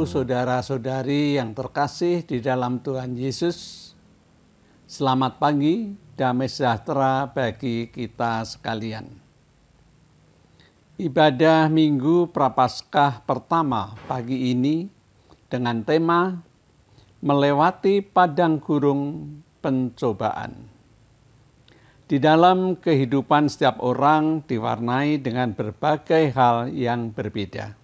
Ibu, saudara-saudari yang terkasih di dalam Tuhan Yesus, selamat pagi, damai sejahtera bagi kita sekalian. Ibadah Minggu Prapaskah pertama pagi ini dengan tema melewati padang gurun pencobaan. Di dalam kehidupan setiap orang diwarnai dengan berbagai hal yang berbeda,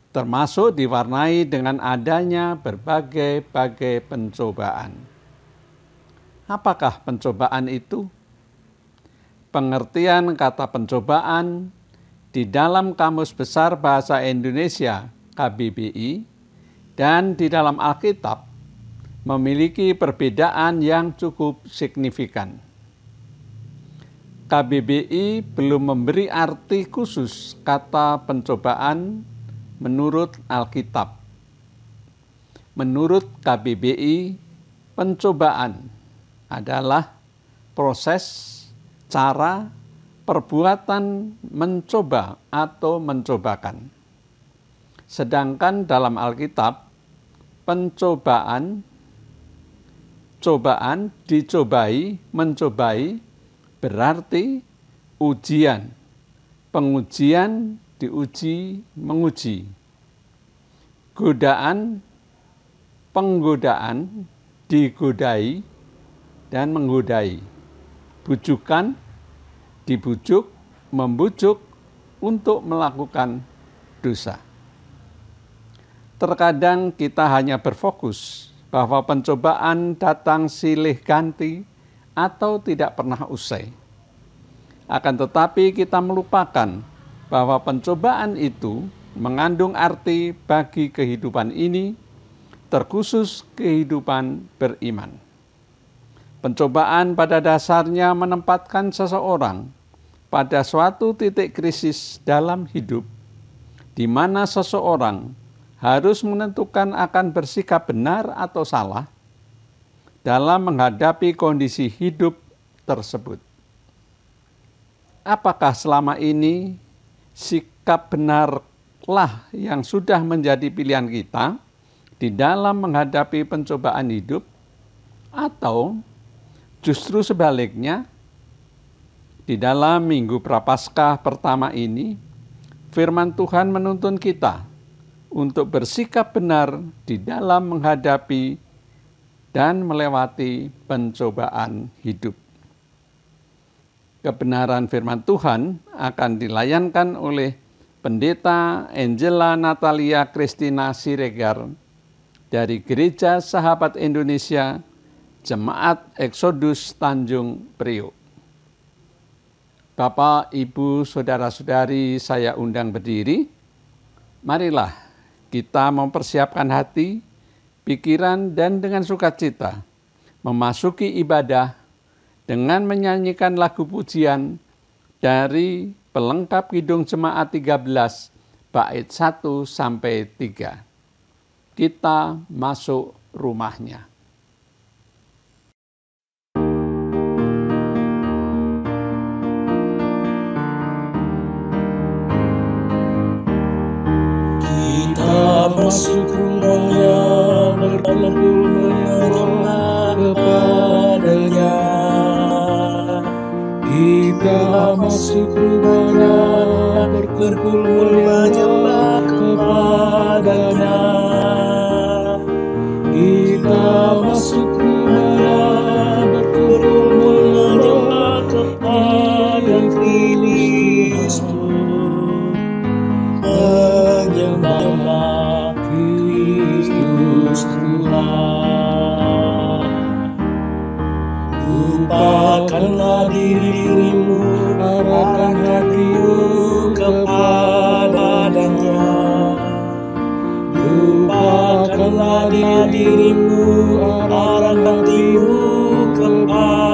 termasuk diwarnai dengan adanya berbagai pencobaan. Apakah pencobaan itu? Pengertian kata pencobaan di dalam Kamus Besar Bahasa Indonesia KBBI dan di dalam Alkitab memiliki perbedaan yang cukup signifikan. KBBI belum memberi arti khusus kata pencobaan menurut Alkitab. Menurut KBBI, pencobaan adalah proses, cara, perbuatan mencoba atau mencobakan. Sedangkan dalam Alkitab, cobaan, dicobai, mencobai, berarti ujian, pengujian, diuji, menguji. Godaan, penggodaan, digodai, dan menggodai. Bujukan, dibujuk, membujuk untuk melakukan dosa. Terkadang kita hanya berfokus bahwa pencobaan datang silih ganti atau tidak pernah usai. Akan tetapi kita melupakan bahwa pencobaan itu mengandung arti bagi kehidupan ini, terkhusus kehidupan beriman. Pencobaan pada dasarnya menempatkan seseorang pada suatu titik krisis dalam hidup, di mana seseorang harus menentukan akan bersikap benar atau salah dalam menghadapi kondisi hidup tersebut. Apakah selama ini sikap benarlah yang sudah menjadi pilihan kita di dalam menghadapi pencobaan hidup, atau justru sebaliknya? Di dalam Minggu Prapaskah pertama ini, firman Tuhan menuntun kita untuk bersikap benar di dalam menghadapi dan melewati pencobaan hidup. Kebenaran firman Tuhan akan dilayankan oleh Pendeta Angela Natalia Christina Siregar dari Gereja Sahabat Indonesia, Jemaat Exodus Tanjung Priok. Bapak, Ibu, saudara-saudari, saya undang berdiri. Marilah kita mempersiapkan hati, pikiran, dan dengan sukacita memasuki ibadah dengan menyanyikan lagu pujian dari pelengkap Kidung Jemaat 13 bait 1 sampai 3. Kita masuk rumahnya. Kita masuk rumahnya, berkumpul menyembah kepadanya. Kita masuk rumahnya, berkumpul menyembah kepadanya. Kita masuk rumahnya, berkumpul menyembah kepada Kristus. Menyembah Kristus Tuhan. Lupakanlah dirimu, arahkan hatimu kepadanya. Lupakanlah dirimu, arahkan hatimu kepadanya.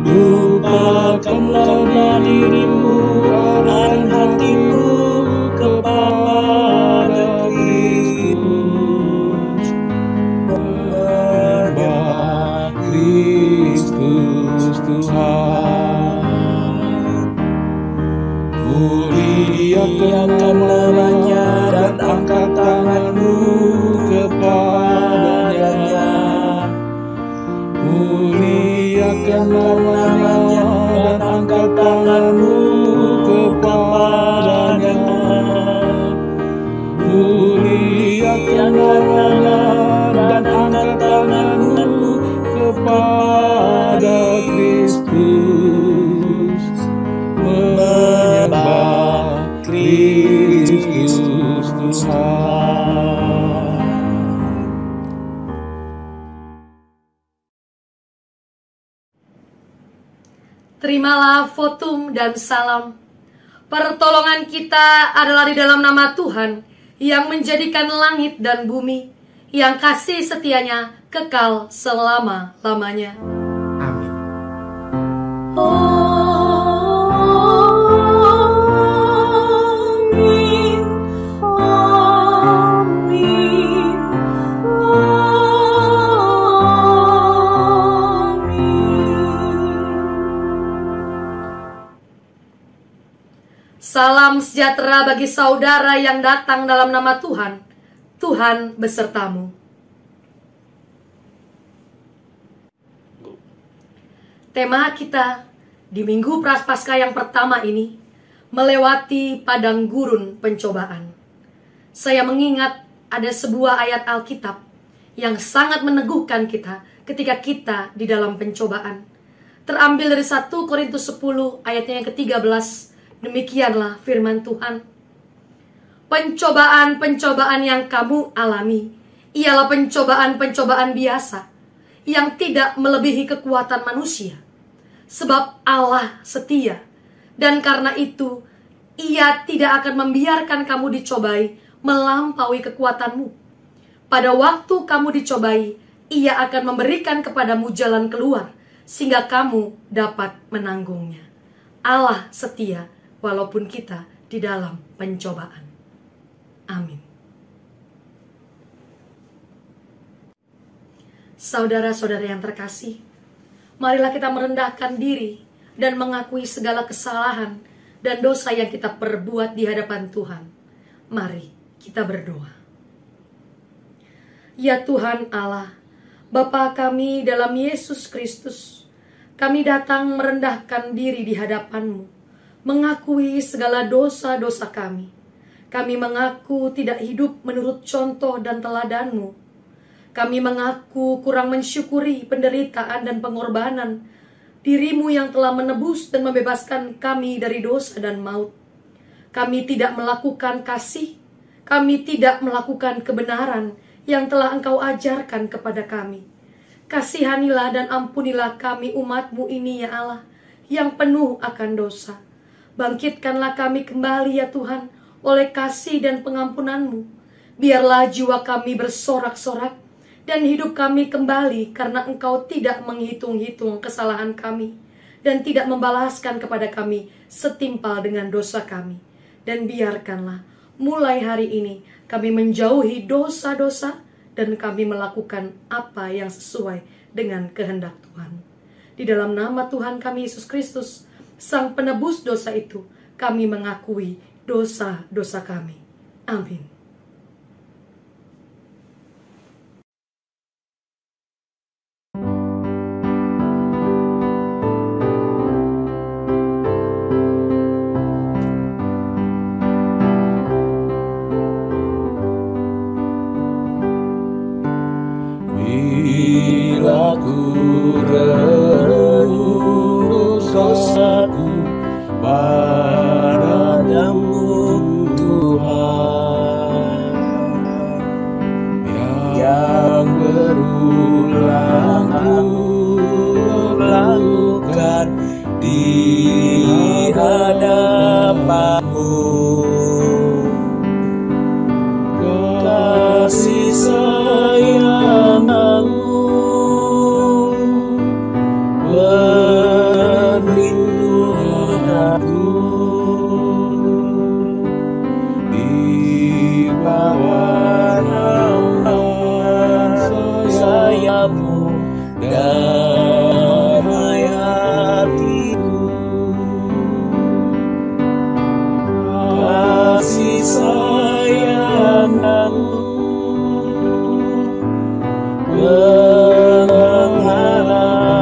Lupakanlah dirimu, arahkan hatimu kepada Kristus. Menyembah Kristus Tuhan. Muliakanlah Muliakan namanya dan angkat tanganmu kepadanya. Muliakan namanya dan angkat tanganmu kepada Kristus. Menyembah Kristus Tuhan. Terimalah votum dan salam. Pertolongan kita adalah di dalam nama Tuhan yang menjadikan langit dan bumi, yang kasih setianya kekal selama-lamanya. Amin. Salam sejahtera bagi saudara yang datang dalam nama Tuhan. Tuhan besertamu. Tema kita di Minggu Prapaskah yang pertama ini, melewati padang gurun pencobaan. Saya mengingat ada sebuah ayat Alkitab yang sangat meneguhkan kita ketika kita di dalam pencobaan. Terambil dari 1 Korintus 10 ayatnya yang ke-13. Demikianlah firman Tuhan. Pencobaan-pencobaan yang kamu alami ialah pencobaan-pencobaan biasa yang tidak melebihi kekuatan manusia. Sebab Allah setia, dan karena itu Ia tidak akan membiarkan kamu dicobai melampaui kekuatanmu. Pada waktu kamu dicobai, Ia akan memberikan kepadamu jalan keluar sehingga kamu dapat menanggungnya. Allah setia walaupun kita di dalam pencobaan. Amin. Saudara-saudara yang terkasih, marilah kita merendahkan diri dan mengakui segala kesalahan dan dosa yang kita perbuat di hadapan Tuhan. Mari kita berdoa. Ya Tuhan Allah, Bapa kami dalam Yesus Kristus, kami datang merendahkan diri di hadapan-Mu, mengakui segala dosa-dosa kami. Kami mengaku tidak hidup menurut contoh dan teladan-Mu. Kami mengaku kurang mensyukuri penderitaan dan pengorbanan diri-Mu yang telah menebus dan membebaskan kami dari dosa dan maut. Kami tidak melakukan kasih, kami tidak melakukan kebenaran yang telah Engkau ajarkan kepada kami. Kasihanilah dan ampunilah kami umat-Mu ini ya Allah, yang penuh akan dosa. Bangkitkanlah kami kembali ya Tuhan, oleh kasih dan pengampunan-Mu. Biarlah jiwa kami bersorak-sorak, dan hidup kami kembali karena Engkau tidak menghitung-hitung kesalahan kami, dan tidak membalaskan kepada kami setimpal dengan dosa kami. Dan biarkanlah mulai hari ini kami menjauhi dosa-dosa, dan kami melakukan apa yang sesuai dengan kehendak Tuhan. Di dalam nama Tuhan kami Yesus Kristus, Sang penebus dosa itu, kami mengakui dosa-dosa kami. Amin. Bila ku renung dosaku padamu Tuhan, yang berulang ku lakukan di hadapan-Mu. Kasih sayang-Mu berlindung aku di bawah naungan sayap-Mu, damai hatiku. Kasih sayang-Mu mengharap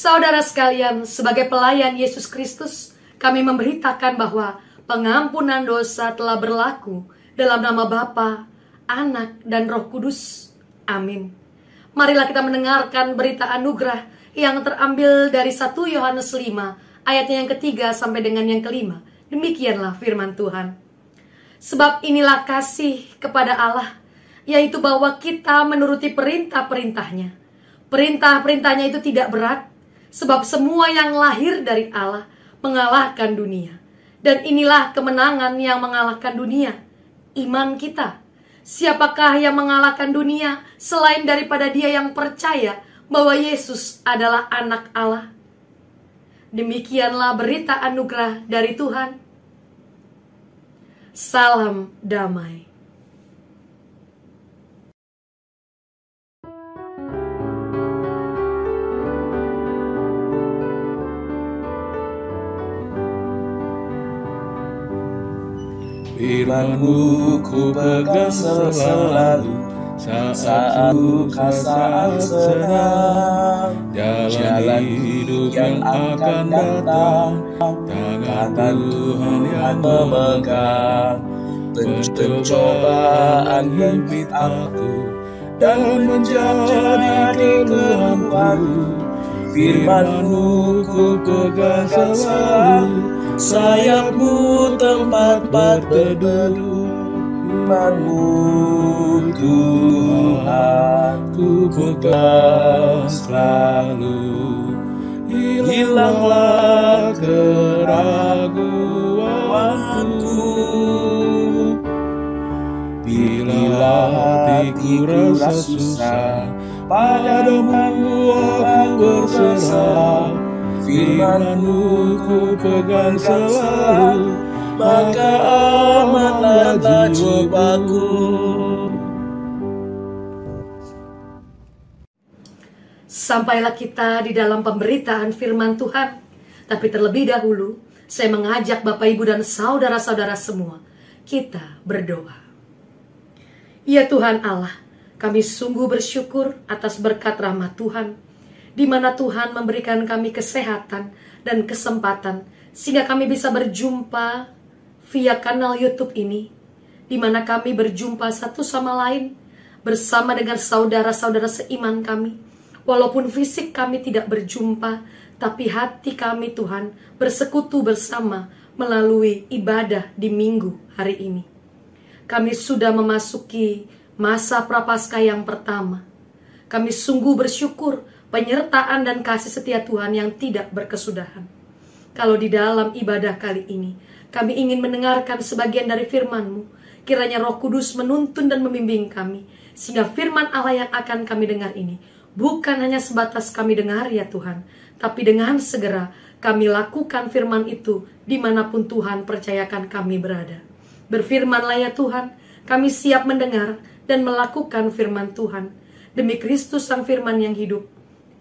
Saudara sekalian, sebagai pelayan Yesus Kristus, kami memberitakan bahwa pengampunan dosa telah berlaku dalam nama Bapa, Anak, dan Roh Kudus. Amin. Marilah kita mendengarkan berita anugerah yang terambil dari 1 Yohanes 5, ayatnya yang ketiga sampai dengan yang kelima. Demikianlah firman Tuhan. Sebab inilah kasih kepada Allah, yaitu bahwa kita menuruti perintah-perintahnya. Perintah-perintahnya itu tidak berat, sebab semua yang lahir dari Allah mengalahkan dunia. Dan inilah kemenangan yang mengalahkan dunia, iman kita. Siapakah yang mengalahkan dunia selain daripada dia yang percaya bahwa Yesus adalah anak Allah? Demikianlah berita anugerah dari Tuhan. Salam damai. Firman-Mu ku pegang selalu saat suka saat senang. Jalan hidup yang akan datang, tangan Tuhan yang memegang. Pencobaan himpit aku dan menjadi keluhanku. Firman-Mu ku pegang selalu, sayap-Mu tempat berteduh. Firman-Mu Tuhan ku pegang selalu. Hilanglah keraguanku bila hatiku rasa susah, padamu aku berserah. Firman-Mu ku pegang selalu, maka amanlah jiwaku. Sampailah kita di dalam pemberitaan firman Tuhan. Tapi terlebih dahulu, saya mengajak Bapak, Ibu, dan saudara-saudara semua, kita berdoa. Ya Tuhan Allah, kami sungguh bersyukur atas berkat rahmat Tuhan, di mana Tuhan memberikan kami kesehatan dan kesempatan, sehingga kami bisa berjumpa via kanal YouTube ini, di mana kami berjumpa satu sama lain, bersama dengan saudara-saudara seiman kami. Walaupun fisik kami tidak berjumpa, tapi hati kami Tuhan bersekutu bersama melalui ibadah di minggu hari ini. Kami sudah memasuki masa Prapaskah yang pertama. Kami sungguh bersyukur penyertaan dan kasih setia Tuhan yang tidak berkesudahan. Kalau di dalam ibadah kali ini, kami ingin mendengarkan sebagian dari firman-Mu. Kiranya Roh Kudus menuntun dan membimbing kami, sehingga firman Allah yang akan kami dengar ini bukan hanya sebatas kami dengar ya Tuhan, tapi dengan segera kami lakukan firman itu dimanapun Tuhan percayakan kami berada. Berfirmanlah ya Tuhan, kami siap mendengar dan melakukan firman Tuhan. Demi Kristus Sang Firman yang hidup,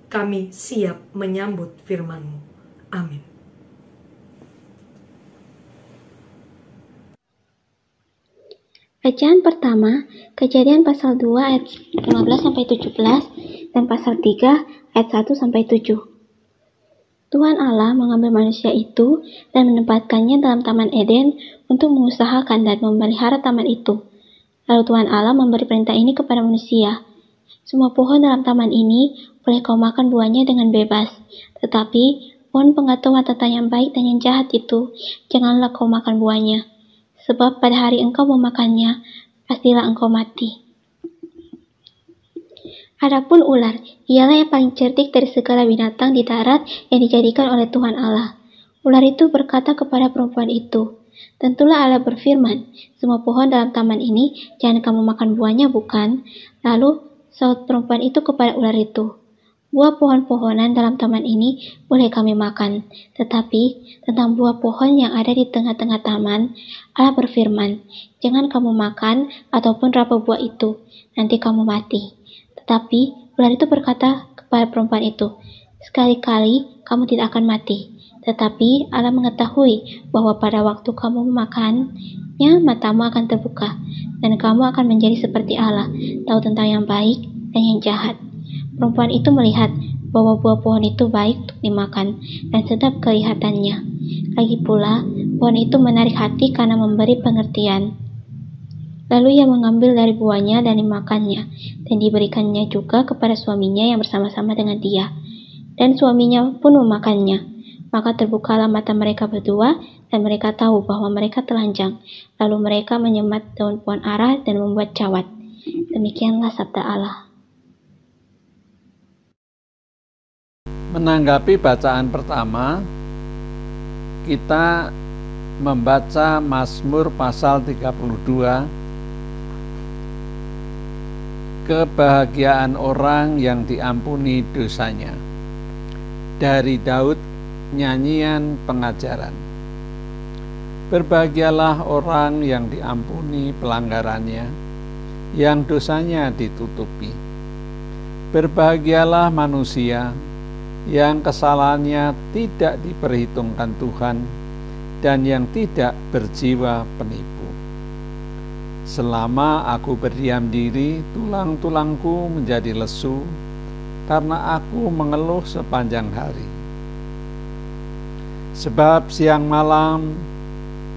kami siap menyambut firman-Mu. Amin. Bacaan pertama, Kejadian pasal 2 ayat 15-17 dan pasal 3 ayat 1-7. Tuhan Allah mengambil manusia itu dan menempatkannya dalam Taman Eden untuk mengusahakan dan memelihara taman itu. Lalu Tuhan Allah memberi perintah ini kepada manusia. Semua pohon dalam taman ini boleh kau makan buahnya dengan bebas, tetapi pohon pengetahuan tentang yang baik dan yang jahat itu janganlah kau makan buahnya. Sebab pada hari engkau memakannya, pastilah engkau mati. Adapun ular, ialah yang paling cerdik dari segala binatang di darat yang dijadikan oleh Tuhan Allah. Ular itu berkata kepada perempuan itu, tentulah Allah berfirman, semua pohon dalam taman ini jangan kamu makan buahnya, bukan? Lalu saut perempuan itu kepada ular itu, buah pohon-pohonan dalam taman ini boleh kami makan, tetapi tentang buah pohon yang ada di tengah-tengah taman, Allah berfirman, jangan kamu makan ataupun raba buah itu, nanti kamu mati. Tetapi ular itu berkata kepada perempuan itu, sekali-kali kamu tidak akan mati. Tetapi Allah mengetahui bahwa pada waktu kamu memakannya, matamu akan terbuka, dan kamu akan menjadi seperti Allah, tahu tentang yang baik dan yang jahat. Perempuan itu melihat bahwa buah pohon itu baik untuk dimakan dan sedap kelihatannya. Lagi pula, pohon itu menarik hati karena memberi pengertian. Lalu ia mengambil dari buahnya dan dimakannya, dan diberikannya juga kepada suaminya yang bersama-sama dengan dia. Dan suaminya pun memakannya. Maka terbukalah mata mereka berdua, dan mereka tahu bahwa mereka telanjang. Lalu mereka menyemat daun pohon ara dan membuat cawat. Demikianlah sabda Allah. Menanggapi bacaan pertama, kita membaca Mazmur pasal 32, kebahagiaan orang yang diampuni dosanya. Dari Daud, nyanyian pengajaran. Berbahagialah orang yang diampuni pelanggarannya, yang dosanya ditutupi. Berbahagialah manusia yang kesalahannya tidak diperhitungkan Tuhan dan yang tidak berjiwa penipu. Selama aku berdiam diri, tulang-tulangku menjadi lesu karena aku mengeluh sepanjang hari. Sebab siang malam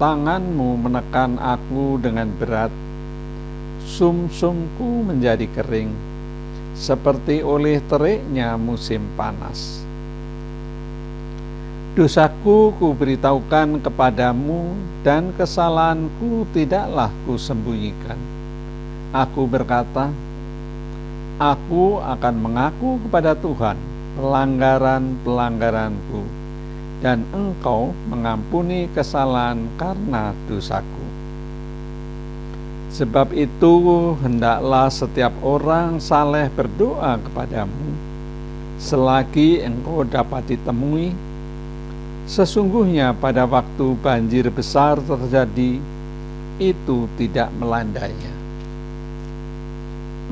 tanganmu menekan aku dengan berat, sumsumku menjadi kering, seperti oleh teriknya musim panas. Dosaku kuberitahukan kepadamu, dan kesalahanku tidaklah kusembunyikan. Aku berkata, aku akan mengaku kepada Tuhan pelanggaran-pelanggaranku, dan Engkau mengampuni kesalahan karena dosaku. Sebab itu hendaklah setiap orang saleh berdoa kepadamu, selagi engkau dapat ditemui. Sesungguhnya pada waktu banjir besar terjadi, itu tidak melandainya.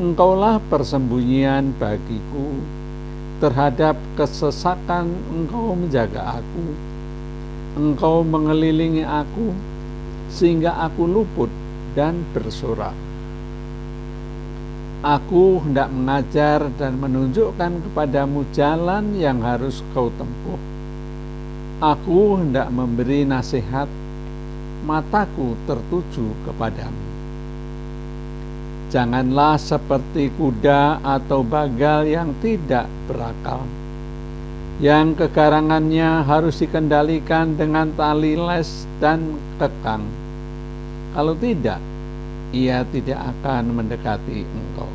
Engkaulah persembunyian bagiku, terhadap kesesakan engkau menjaga aku. Engkau mengelilingi aku, sehingga aku luput dan bersorak. Aku hendak mengajar dan menunjukkan kepadamu jalan yang harus kau tempuh. Aku hendak memberi nasihat, mataku tertuju kepadamu. Janganlah seperti kuda atau bagal yang tidak berakal, yang kegarangannya harus dikendalikan dengan tali les dan kekang. Kalau tidak, ia tidak akan mendekati engkau.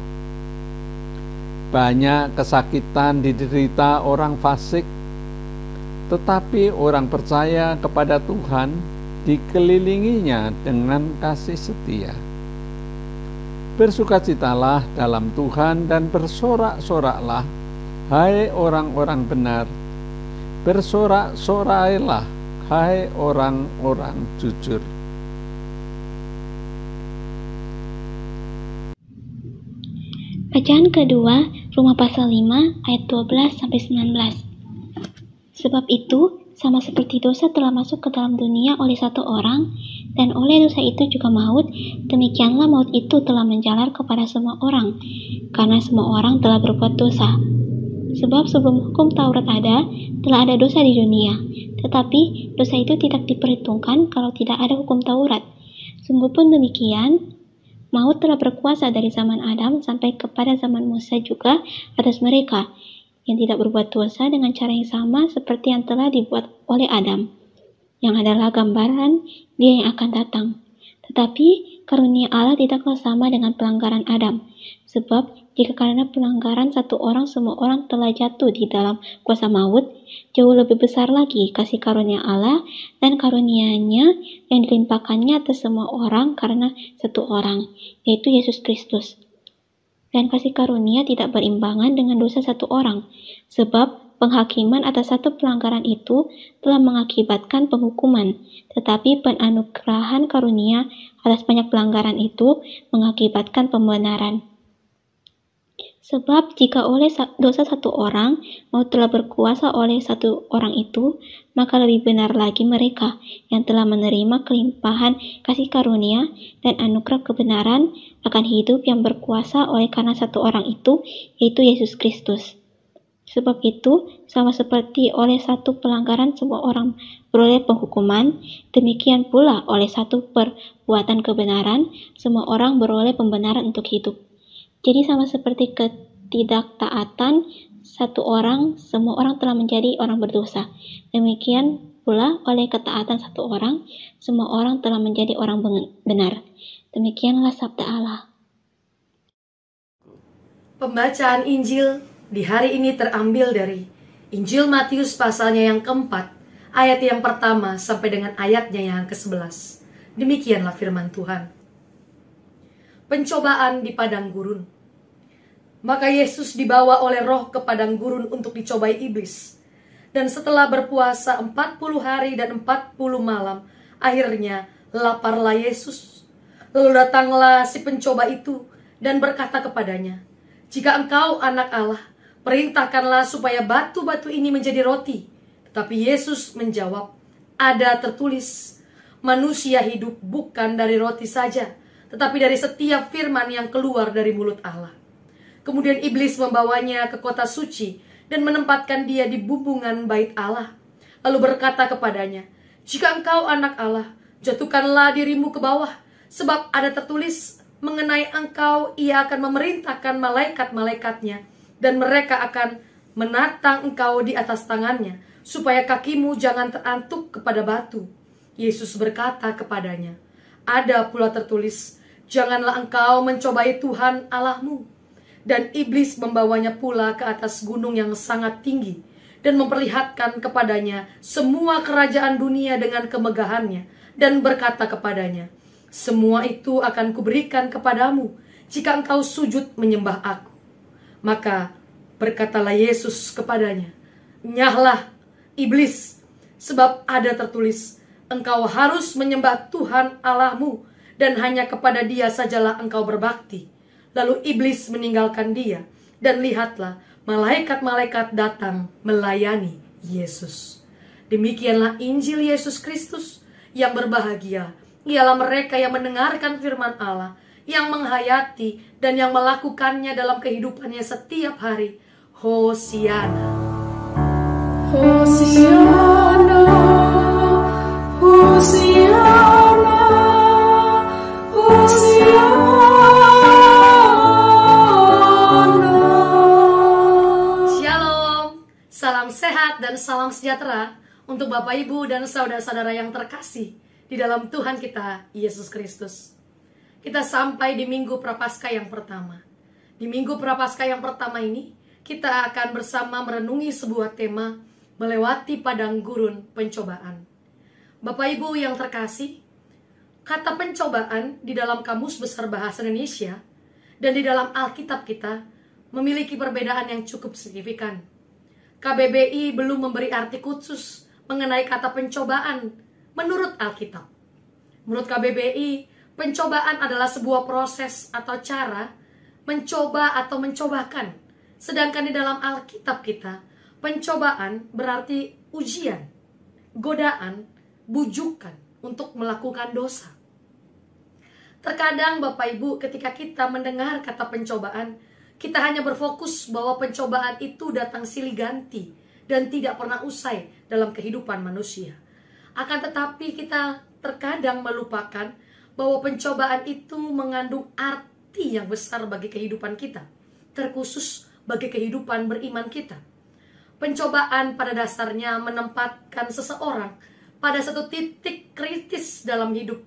Banyak kesakitan diderita orang fasik, tetapi orang percaya kepada Tuhan dikelilinginya dengan kasih setia. Bersukacitalah dalam Tuhan dan bersorak-soraklah, hai orang-orang benar. Bersorak-sorailah, hai orang-orang jujur. Bacaan kedua, Roma pasal 5 ayat 12-19. Sebab itu, sama seperti dosa telah masuk ke dalam dunia oleh satu orang, dan oleh dosa itu juga maut, demikianlah maut itu telah menjalar kepada semua orang, karena semua orang telah berbuat dosa. Sebab sebelum hukum Taurat ada, telah ada dosa di dunia, tetapi dosa itu tidak diperhitungkan kalau tidak ada hukum Taurat. Sungguh pun demikian, maut telah berkuasa dari zaman Adam sampai kepada zaman Musa juga atas mereka yang tidak berbuat dosa dengan cara yang sama seperti yang telah dibuat oleh Adam, yang adalah gambaran Dia yang akan datang. Tetapi karunia Allah tidaklah sama dengan pelanggaran Adam, sebab jika karena pelanggaran satu orang semua orang telah jatuh di dalam kuasa maut, jauh lebih besar lagi kasih karunia Allah dan karunia-Nya yang dilimpahkannya atas semua orang karena satu orang, yaitu Yesus Kristus. Dan kasih karunia tidak berimbangan dengan dosa satu orang, sebab penghakiman atas satu pelanggaran itu telah mengakibatkan penghukuman, tetapi penganugerahan karunia atas banyak pelanggaran itu mengakibatkan pembenaran. Sebab jika oleh dosa satu orang maut telah berkuasa oleh satu orang itu, maka lebih benar lagi mereka yang telah menerima kelimpahan kasih karunia dan anugerah kebenaran akan hidup yang berkuasa oleh karena satu orang itu, yaitu Yesus Kristus. Sebab itu, sama seperti oleh satu pelanggaran semua orang beroleh penghukuman, demikian pula oleh satu perbuatan kebenaran, semua orang beroleh pembenaran untuk hidup. Jadi sama seperti ketidaktaatan satu orang, semua orang telah menjadi orang berdosa. Demikian pula oleh ketaatan satu orang, semua orang telah menjadi orang benar. Demikianlah sabda Allah. Pembacaan Injil di hari ini terambil dari Injil Matius pasalnya yang keempat, ayat yang pertama sampai dengan ayatnya yang ke-11. Demikianlah firman Tuhan. Pencobaan di padang gurun. Maka Yesus dibawa oleh Roh ke padang gurun untuk dicobai iblis. Dan setelah berpuasa 40 hari dan 40 malam, akhirnya laparlah Yesus. Lalu datanglah si pencoba itu dan berkata kepadanya, "Jika engkau anak Allah, perintahkanlah supaya batu-batu ini menjadi roti." Tetapi Yesus menjawab, "Ada tertulis, manusia hidup bukan dari roti saja, tetapi dari setiap firman yang keluar dari mulut Allah." Kemudian iblis membawanya ke kota suci dan menempatkan dia di bumbungan bait Allah. Lalu berkata kepadanya, "Jika engkau anak Allah, jatuhkanlah dirimu ke bawah, sebab ada tertulis, mengenai engkau ia akan memerintahkan malaikat-malaikatnya, dan mereka akan menatang engkau di atas tangannya, supaya kakimu jangan terantuk kepada batu." Yesus berkata kepadanya, "Ada pula tertulis, janganlah engkau mencobai Tuhan Allahmu." Dan iblis membawanya pula ke atas gunung yang sangat tinggi, dan memperlihatkan kepadanya semua kerajaan dunia dengan kemegahannya, dan berkata kepadanya, "Semua itu akan kuberikan kepadamu, jika engkau sujud menyembah aku." Maka berkatalah Yesus kepadanya, "Nyahlah, iblis, sebab ada tertulis, engkau harus menyembah Tuhan Allahmu, dan hanya kepada Dia sajalah engkau berbakti." Lalu iblis meninggalkan dia, dan lihatlah, malaikat-malaikat datang melayani Yesus. Demikianlah Injil Yesus Kristus. Yang berbahagia ialah mereka yang mendengarkan firman Allah, yang menghayati dan yang melakukannya dalam kehidupannya setiap hari. Hosiana. Hosiana, Hosiana, Hosiana. Salam sehat dan salam sejahtera untuk Bapak, Ibu, dan saudara-saudara yang terkasih di dalam Tuhan kita, Yesus Kristus. Kita sampai di Minggu Prapaskah yang pertama. Di Minggu Prapaskah yang pertama ini, kita akan bersama merenungi sebuah tema, melewati padang gurun pencobaan. Bapak, Ibu yang terkasih, kata pencobaan di dalam Kamus Besar Bahasa Indonesia dan di dalam Alkitab kita memiliki perbedaan yang cukup signifikan. KBBI belum memberi arti khusus mengenai kata pencobaan menurut Alkitab. Menurut KBBI, pencobaan adalah sebuah proses atau cara mencoba atau mencobakan. Sedangkan di dalam Alkitab kita, pencobaan berarti ujian, godaan, bujukan untuk melakukan dosa. Terkadang Bapak Ibu, ketika kita mendengar kata pencobaan, kita hanya berfokus bahwa pencobaan itu datang silih ganti dan tidak pernah usai dalam kehidupan manusia. Akan tetapi kita terkadang melupakan bahwa pencobaan itu mengandung arti yang besar bagi kehidupan kita, terkhusus bagi kehidupan beriman kita. Pencobaan pada dasarnya menempatkan seseorang pada satu titik kritis dalam hidup,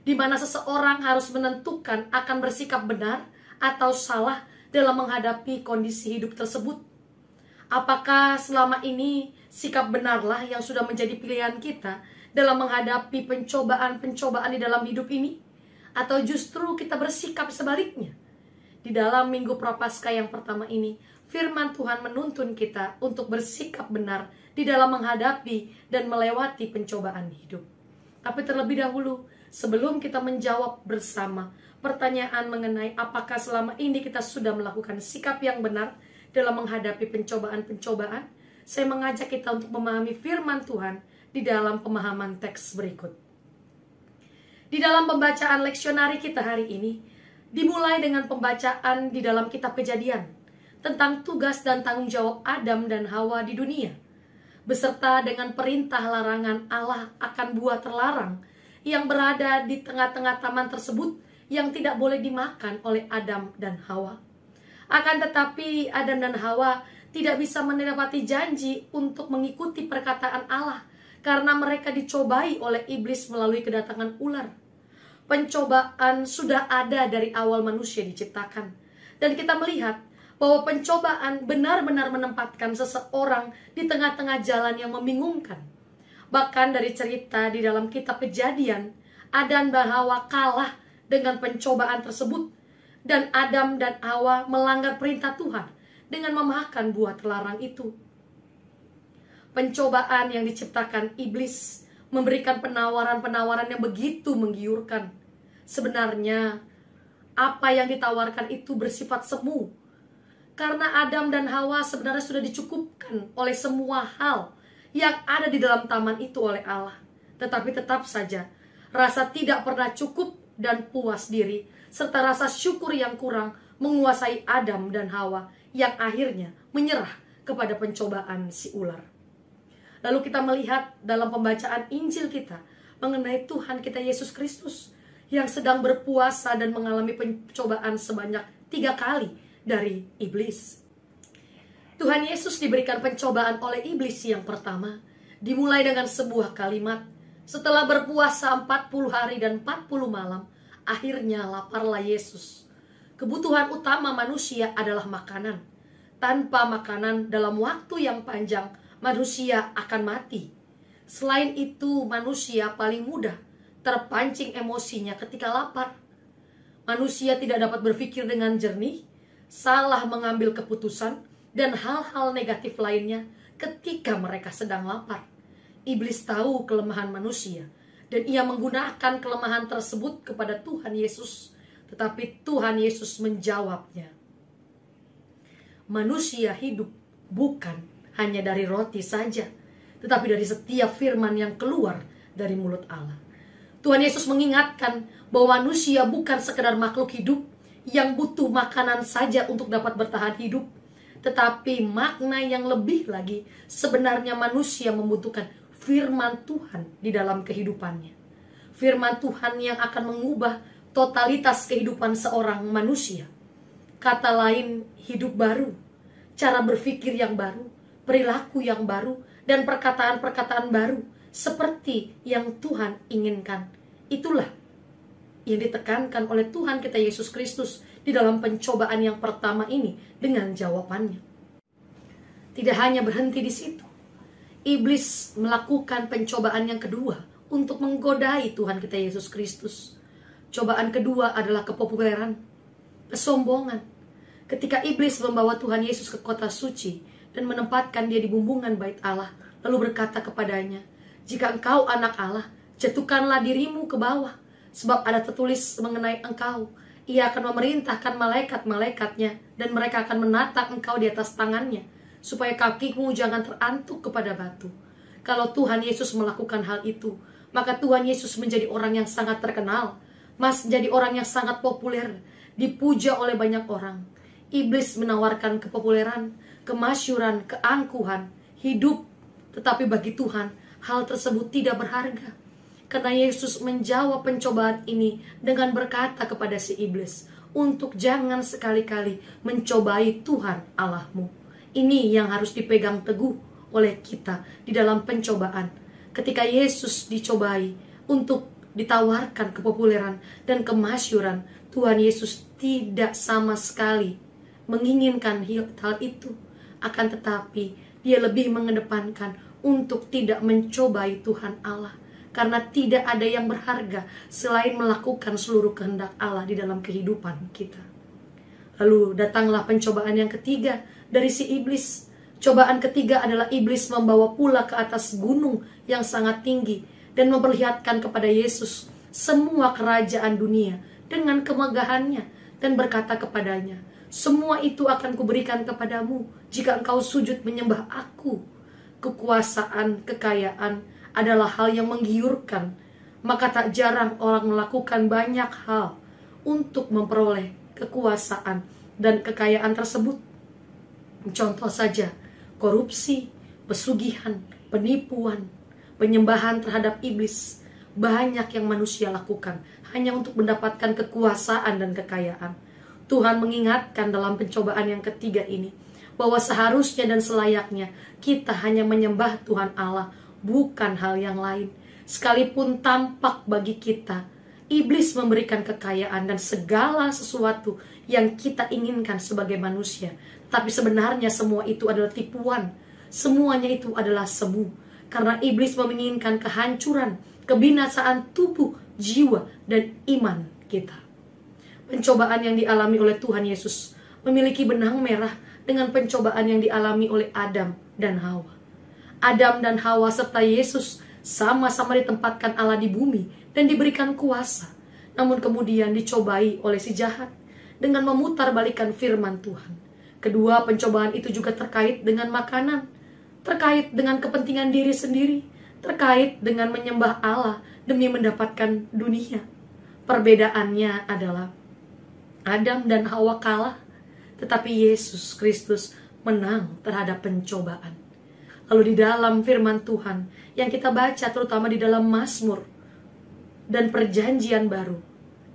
di mana seseorang harus menentukan akan bersikap benar atau salah dalam menghadapi kondisi hidup tersebut. Apakah selama ini sikap benarlah yang sudah menjadi pilihan kita dalam menghadapi pencobaan-pencobaan di dalam hidup ini? Atau justru kita bersikap sebaliknya? Di dalam Minggu Prapaskah yang pertama ini, firman Tuhan menuntun kita untuk bersikap benar di dalam menghadapi dan melewati pencobaan hidup. Tapi terlebih dahulu, sebelum kita menjawab bersama pertanyaan mengenai apakah selama ini kita sudah melakukan sikap yang benar dalam menghadapi pencobaan-pencobaan, saya mengajak kita untuk memahami firman Tuhan di dalam pemahaman teks berikut. Di dalam pembacaan leksionari kita hari ini, dimulai dengan pembacaan di dalam kitab Kejadian tentang tugas dan tanggung jawab Adam dan Hawa di dunia, beserta dengan perintah larangan Allah akan buah terlarang yang berada di tengah-tengah taman tersebut yang tidak boleh dimakan oleh Adam dan Hawa. Akan tetapi Adam dan Hawa tidak bisa menepati janji untuk mengikuti perkataan Allah karena mereka dicobai oleh iblis melalui kedatangan ular. Pencobaan sudah ada dari awal manusia diciptakan, dan kita melihat bahwa pencobaan benar-benar menempatkan seseorang di tengah-tengah jalan yang membingungkan. Bahkan dari cerita di dalam kitab Kejadian, Adam dan Hawa kalah dengan pencobaan tersebut, dan Adam dan Hawa melanggar perintah Tuhan dengan memakan buah terlarang itu. Pencobaan yang diciptakan iblis memberikan penawaran-penawaran yang begitu menggiurkan. Sebenarnya apa yang ditawarkan itu bersifat semu, karena Adam dan Hawa sebenarnya sudah dicukupkan oleh semua hal yang ada di dalam taman itu oleh Allah. Tetapi tetap saja rasa tidak pernah cukup dan puas diri serta rasa syukur yang kurang menguasai Adam dan Hawa yang akhirnya menyerah kepada pencobaan si ular. Lalu kita melihat dalam pembacaan Injil kita mengenai Tuhan kita Yesus Kristus yang sedang berpuasa dan mengalami pencobaan sebanyak 3 kali dari iblis. Tuhan Yesus diberikan pencobaan oleh iblis yang pertama, dimulai dengan sebuah kalimat. Setelah berpuasa 40 hari dan 40 malam, akhirnya laparlah Yesus. Kebutuhan utama manusia adalah makanan. Tanpa makanan dalam waktu yang panjang, manusia akan mati. Selain itu, manusia paling mudah terpancing emosinya ketika lapar. Manusia tidak dapat berpikir dengan jernih, salah mengambil keputusan, dan hal-hal negatif lainnya ketika mereka sedang lapar. Iblis tahu kelemahan manusia, dan ia menggunakan kelemahan tersebut kepada Tuhan Yesus. Tetapi Tuhan Yesus menjawabnya, manusia hidup bukan hanya dari roti saja, tetapi dari setiap firman yang keluar dari mulut Allah. Tuhan Yesus mengingatkan bahwa manusia bukan sekedar makhluk hidup yang butuh makanan saja untuk dapat bertahan hidup, tetapi makna yang lebih lagi, sebenarnya manusia membutuhkan firman Tuhan di dalam kehidupannya. Firman Tuhan yang akan mengubah totalitas kehidupan seorang manusia. Kata lain, hidup baru, cara berpikir yang baru, perilaku yang baru, dan perkataan-perkataan baru seperti yang Tuhan inginkan. Itulah yang ditekankan oleh Tuhan kita Yesus Kristus di dalam pencobaan yang pertama ini dengan jawabannya. Tidak hanya berhenti di situ. Iblis melakukan pencobaan yang kedua untuk menggodai Tuhan kita Yesus Kristus. Cobaan kedua adalah kepopuleran, kesombongan. Ketika iblis membawa Tuhan Yesus ke kota suci dan menempatkan dia di bumbungan bait Allah, lalu berkata kepadanya, jika engkau anak Allah, jatuhkanlah dirimu ke bawah, sebab ada tertulis mengenai engkau, ia akan memerintahkan malaikat-malaikatnya, dan mereka akan menatang engkau di atas tangannya, supaya kakimu jangan terantuk kepada batu. Kalau Tuhan Yesus melakukan hal itu, maka Tuhan Yesus menjadi orang yang sangat terkenal, menjadi orang yang sangat populer, dipuja oleh banyak orang. Iblis menawarkan kepopuleran, kemasyhuran, keangkuhan, hidup, tetapi bagi Tuhan, hal tersebut tidak berharga. Karena Yesus menjawab pencobaan ini dengan berkata kepada si iblis, untuk jangan sekali-kali mencobai Tuhan Allahmu. Ini yang harus dipegang teguh oleh kita di dalam pencobaan. Ketika Yesus dicobai untuk ditawarkan kepopuleran dan kemasyhuran, Tuhan Yesus tidak sama sekali menginginkan hal itu. Akan tetapi dia lebih mengedepankan untuk tidak mencobai Tuhan Allah. Karena tidak ada yang berharga selain melakukan seluruh kehendak Allah di dalam kehidupan kita. Lalu datanglah pencobaan yang ketiga dari si iblis. Cobaan ketiga adalah iblis membawa pula ke atas gunung yang sangat tinggi dan memperlihatkan kepada Yesus semua kerajaan dunia dengan kemegahannya dan berkata kepadanya, semua itu akan kuberikan kepadamu jika engkau sujud menyembah aku. Kekuasaan, kekayaan adalah hal yang menggiurkan, maka tak jarang orang melakukan banyak hal untuk memperoleh kekuasaan dan kekayaan tersebut. Contoh saja, korupsi, pesugihan, penipuan, penyembahan terhadap iblis. Banyak yang manusia lakukan hanya untuk mendapatkan kekuasaan dan kekayaan. Tuhan mengingatkan dalam pencobaan yang ketiga ini, bahwa seharusnya dan selayaknya kita hanya menyembah Tuhan Allah, bukan hal yang lain. Sekalipun tampak bagi kita, iblis memberikan kekayaan dan segala sesuatu yang kita inginkan sebagai manusia. Tapi sebenarnya semua itu adalah tipuan. Semuanya itu adalah semu. Karena iblis menginginkan kehancuran, kebinasaan tubuh, jiwa, dan iman kita. Pencobaan yang dialami oleh Tuhan Yesus memiliki benang merah dengan pencobaan yang dialami oleh Adam dan Hawa. Adam dan Hawa serta Yesus sama-sama ditempatkan Allah di bumi dan diberikan kuasa. Namun kemudian dicobai oleh si jahat dengan memutarbalikkan firman Tuhan. Kedua pencobaan itu juga terkait dengan makanan, terkait dengan kepentingan diri sendiri, terkait dengan menyembah Allah demi mendapatkan dunia. Perbedaannya adalah Adam dan Hawa kalah, tetapi Yesus Kristus menang terhadap pencobaan. Lalu di dalam firman Tuhan yang kita baca terutama di dalam Mazmur dan Perjanjian Baru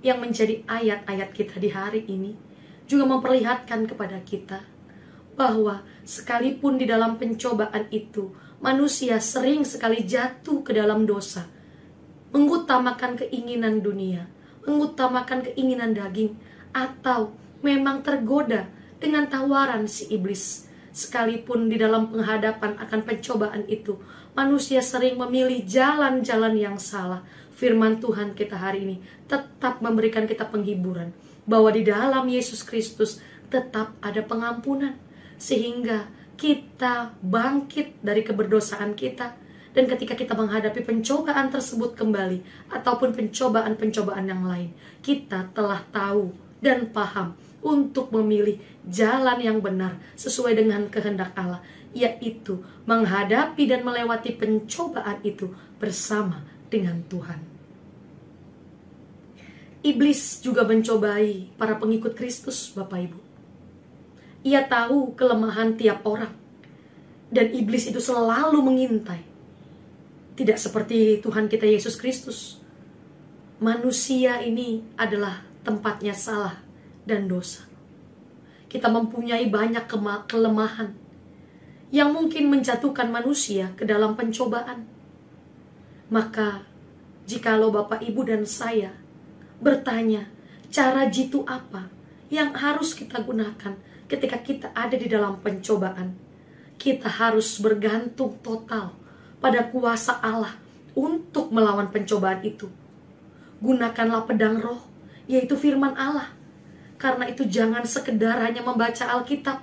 yang menjadi ayat-ayat kita di hari ini, juga memperlihatkan kepada kita bahwa sekalipun di dalam pencobaan itu manusia sering sekali jatuh ke dalam dosa, mengutamakan keinginan dunia, mengutamakan keinginan daging, atau memang tergoda dengan tawaran si iblis. Sekalipun di dalam penghadapan akan pencobaan itu, manusia sering memilih jalan-jalan yang salah. Firman Tuhan kita hari ini tetap memberikan kita penghiburan, bahwa di dalam Yesus Kristus tetap ada pengampunan, sehingga kita bangkit dari keberdosaan kita. Dan ketika kita menghadapi pencobaan tersebut kembali, ataupun pencobaan-pencobaan yang lain, kita telah tahu dan paham untuk memilih jalan yang benar sesuai dengan kehendak Allah, yaitu menghadapi dan melewati pencobaan itu bersama dengan Tuhan. Iblis juga mencobai para pengikut Kristus, Bapak Ibu. Ia tahu kelemahan tiap orang, dan iblis itu selalu mengintai. Tidak seperti Tuhan kita Yesus Kristus. Manusia ini adalah tempatnya salah dan dosa. Kita mempunyai banyak kelemahan yang mungkin menjatuhkan manusia ke dalam pencobaan. Maka, jikalau Bapak, Ibu, dan saya bertanya, cara jitu apa yang harus kita gunakan ketika kita ada di dalam pencobaan? Kita harus bergantung total pada kuasa Allah untuk melawan pencobaan itu. Gunakanlah pedang roh, yaitu firman Allah. Karena itu jangan sekedar hanya membaca Alkitab,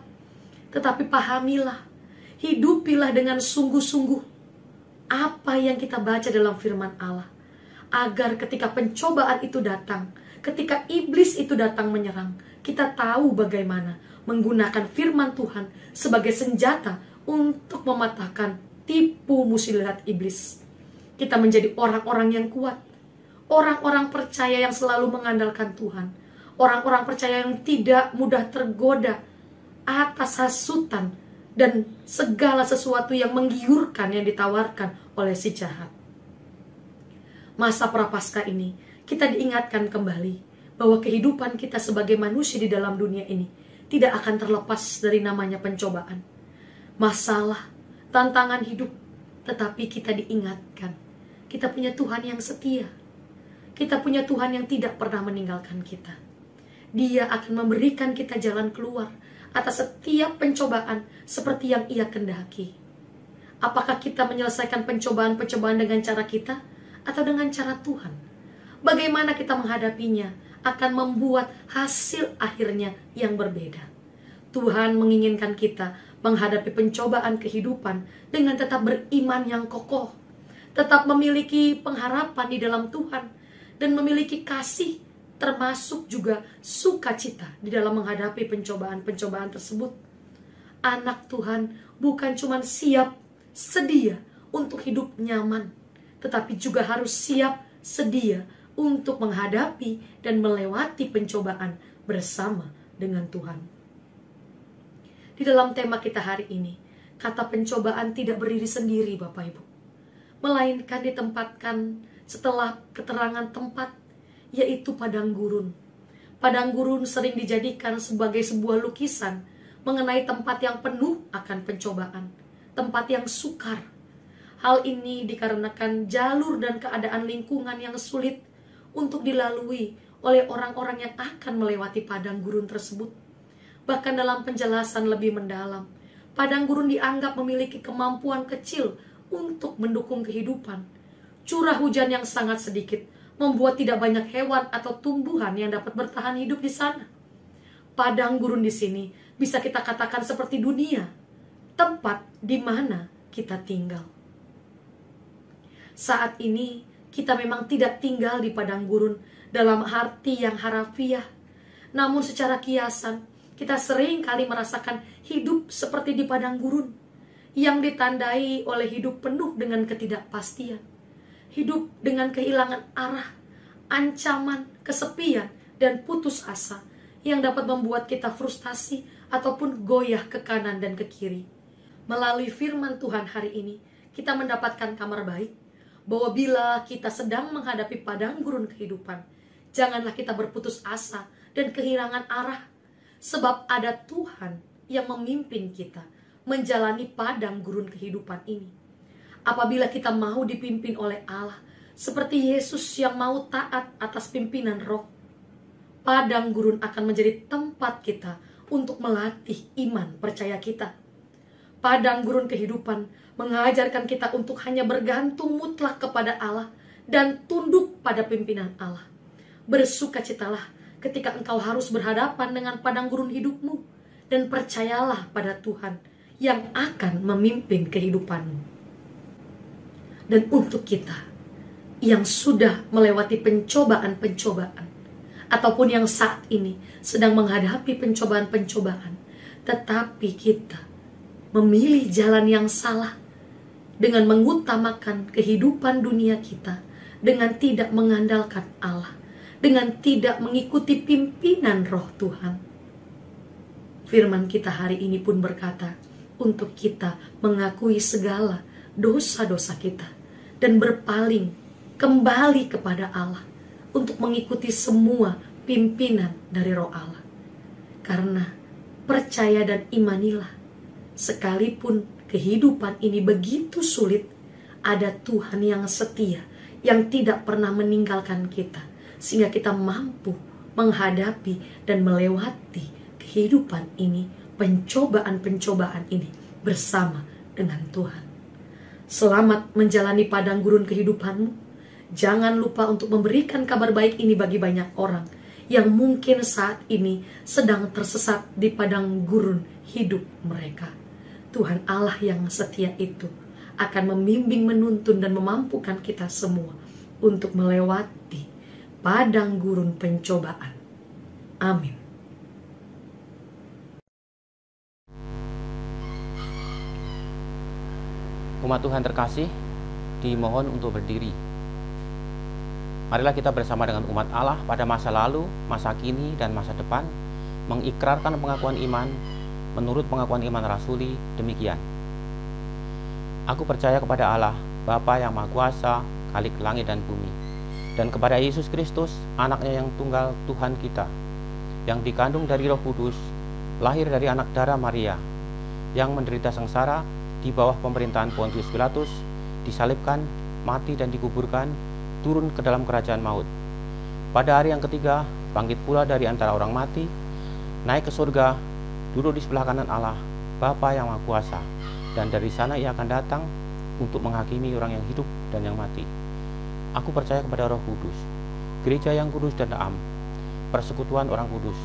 tetapi pahamilah, hidupilah dengan sungguh-sungguh apa yang kita baca dalam firman Allah. Agar ketika pencobaan itu datang, ketika iblis itu datang menyerang, kita tahu bagaimana menggunakan firman Tuhan sebagai senjata untuk mematahkan tipu muslihat iblis. Kita menjadi orang-orang yang kuat, orang-orang percaya yang selalu mengandalkan Tuhan, orang-orang percaya yang tidak mudah tergoda atas hasutan dan segala sesuatu yang menggiurkan yang ditawarkan oleh si jahat. Masa prapaskah ini kita diingatkan kembali bahwa kehidupan kita sebagai manusia di dalam dunia ini tidak akan terlepas dari namanya pencobaan, masalah, tantangan hidup. Tetapi kita diingatkan, kita punya Tuhan yang setia, kita punya Tuhan yang tidak pernah meninggalkan kita. Dia akan memberikan kita jalan keluar atas setiap pencobaan seperti yang Ia kehendaki. Apakah kita menyelesaikan pencobaan-pencobaan dengan cara kita atau dengan cara Tuhan? Bagaimana kita menghadapinya akan membuat hasil akhirnya yang berbeda. Tuhan menginginkan kita menghadapi pencobaan kehidupan dengan tetap beriman yang kokoh, tetap memiliki pengharapan di dalam Tuhan, dan memiliki kasih, termasuk juga sukacita di dalam menghadapi pencobaan-pencobaan tersebut. Anak Tuhan bukan cuma siap, sedia untuk hidup nyaman, tetapi juga harus siap, sedia untuk menghadapi dan melewati pencobaan bersama dengan Tuhan. Di dalam tema kita hari ini, kata pencobaan tidak berdiri sendiri Bapak Ibu, melainkan ditempatkan setelah keterangan tempat, yaitu padang gurun. Padang gurun sering dijadikan sebagai sebuah lukisan mengenai tempat yang penuh akan pencobaan, tempat yang sukar. Hal ini dikarenakan jalur dan keadaan lingkungan yang sulit untuk dilalui oleh orang-orang yang akan melewati padang gurun tersebut. Bahkan dalam penjelasan lebih mendalam, padang gurun dianggap memiliki kemampuan kecil untuk mendukung kehidupan. Curah hujan yang sangat sedikit membuat tidak banyak hewan atau tumbuhan yang dapat bertahan hidup di sana. Padang gurun di sini bisa kita katakan seperti dunia, tempat di mana kita tinggal. Saat ini kita memang tidak tinggal di padang gurun dalam arti yang harafiah, namun secara kiasan kita sering kali merasakan hidup seperti di padang gurun yang ditandai oleh hidup penuh dengan ketidakpastian, hidup dengan kehilangan arah, ancaman, kesepian, dan putus asa yang dapat membuat kita frustasi ataupun goyah ke kanan dan ke kiri. Melalui firman Tuhan hari ini, kita mendapatkan kabar baik bahwa bila kita sedang menghadapi padang gurun kehidupan, janganlah kita berputus asa dan kehilangan arah, sebab ada Tuhan yang memimpin kita menjalani padang gurun kehidupan ini. Apabila kita mau dipimpin oleh Allah, seperti Yesus yang mau taat atas pimpinan Roh, padang gurun akan menjadi tempat kita untuk melatih iman percaya kita. Padang gurun kehidupan mengajarkan kita untuk hanya bergantung mutlak kepada Allah dan tunduk pada pimpinan Allah. Bersukacitalah ketika engkau harus berhadapan dengan padang gurun hidupmu, dan percayalah pada Tuhan yang akan memimpin kehidupanmu. Dan untuk kita yang sudah melewati pencobaan-pencobaan, ataupun yang saat ini sedang menghadapi pencobaan-pencobaan, tetapi kita memilih jalan yang salah dengan mengutamakan kehidupan dunia kita, dengan tidak mengandalkan Allah, dengan tidak mengikuti pimpinan Roh Tuhan. Firman kita hari ini pun berkata untuk kita mengakui segala dosa-dosa kita dan berpaling kembali kepada Allah untuk mengikuti semua pimpinan dari Roh Allah. Karena percaya dan imanilah, sekalipun kehidupan ini begitu sulit, ada Tuhan yang setia, yang tidak pernah meninggalkan kita, sehingga kita mampu menghadapi dan melewati kehidupan ini, pencobaan-pencobaan ini bersama dengan Tuhan. Selamat menjalani padang gurun kehidupanmu. Jangan lupa untuk memberikan kabar baik ini bagi banyak orang yang mungkin saat ini sedang tersesat di padang gurun hidup mereka. Tuhan Allah yang setia itu akan membimbing, menuntun, dan memampukan kita semua untuk melewati padang gurun pencobaan. Amin. Umat Tuhan terkasih, dimohon untuk berdiri. Marilah kita bersama dengan umat Allah pada masa lalu, masa kini, dan masa depan mengikrarkan pengakuan iman menurut pengakuan iman rasuli demikian. Aku percaya kepada Allah, Bapa yang Maha Kuasa, Khalik langit dan bumi, dan kepada Yesus Kristus, anaknya yang tunggal Tuhan kita, yang dikandung dari Roh Kudus, lahir dari anak darah Maria, yang menderita sengsara di bawah pemerintahan Pontius Pilatus, disalibkan, mati dan dikuburkan, turun ke dalam kerajaan maut. Pada hari yang ketiga, bangkit pula dari antara orang mati, naik ke surga, duduk di sebelah kanan Allah, Bapa yang Maha Kuasa, dan dari sana ia akan datang untuk menghakimi orang yang hidup dan yang mati. Aku percaya kepada Roh Kudus, gereja yang kudus dan am, persekutuan orang kudus,